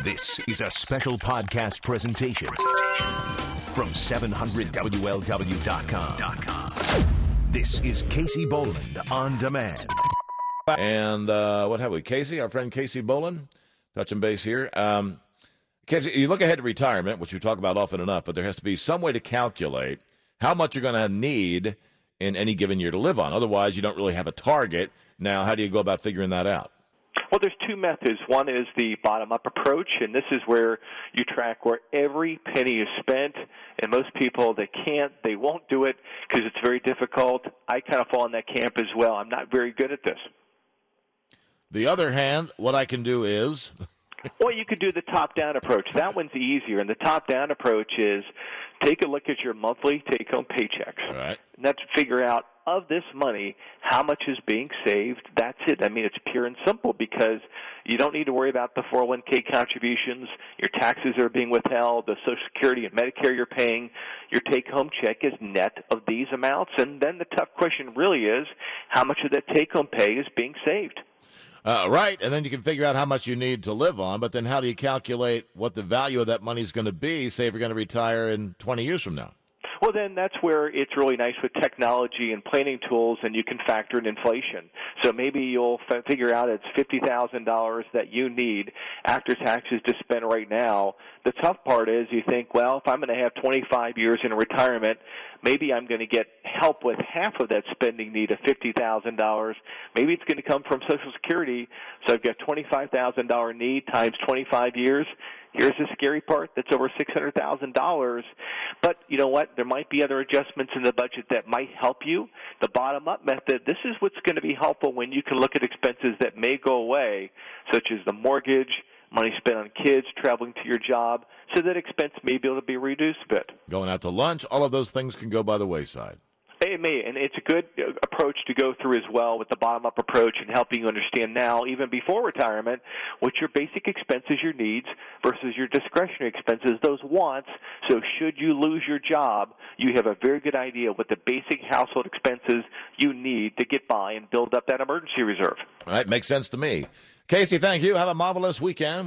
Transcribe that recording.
This is a special podcast presentation from 700WLW.com. This is Casey Boland On Demand. And what have we? Casey, our friend Casey Boland, touching base here. Casey, you look ahead to retirement, which we talk about often enough, but there has to be some way to calculate how much you're going to need in any given year to live on. Otherwise, you don't really have a target. Now, how do you go about figuring that out? Well, there's two methods. One is the bottom-up approach, and this is where you track where every penny is spent. And most people, they won't do it because it's very difficult. I kind of fall in that camp as well. I'm not very good at this. The other hand, what I can do is... Well, you could do the top-down approach. That one's easier. And the top-down approach is take a look at your monthly take-home paychecks. All right. And that's figure out, of this money, how much is being saved. That's it. I mean, it's pure and simple because you don't need to worry about the 401k contributions. Your taxes are being withheld. The Social Security and Medicare you're paying. Your take-home check is net of these amounts. And then the tough question really is, how much of that take-home pay is being saved? Right, and then you can figure out how much you need to live on, but then how do you calculate what the value of that money is going to be, say if you're going to retire in 20 years from now? Well, then that's where it's really nice with technology and planning tools, and you can factor in inflation. So maybe you'll figure out it's $50,000 that you need after taxes to spend right now. The tough part is you think, well, if I'm going to have 25 years in retirement, maybe I'm going to get help with half of that spending need of $50,000. Maybe it's going to come from Social Security, so I've got $25,000 need times 25 years. Here's the scary part. That's over $600,000. But you know what? There might be other adjustments in the budget that might help you. The bottom-up method, this is what's going to be helpful when you can look at expenses that may go away, such as the mortgage, money spent on kids, traveling to your job, so that expense may be able to be reduced a bit. Going out to lunch, all of those things can go by the wayside. It may, and it's a good approach to go through as well with the bottom-up approach and helping you understand now, even before retirement, what your basic expenses, your needs, versus your discretionary expenses, those wants. So should you lose your job, you have a very good idea what the basic household expenses you need to get by and build up that emergency reserve. All right, makes sense to me. Casey, thank you. Have a marvelous weekend.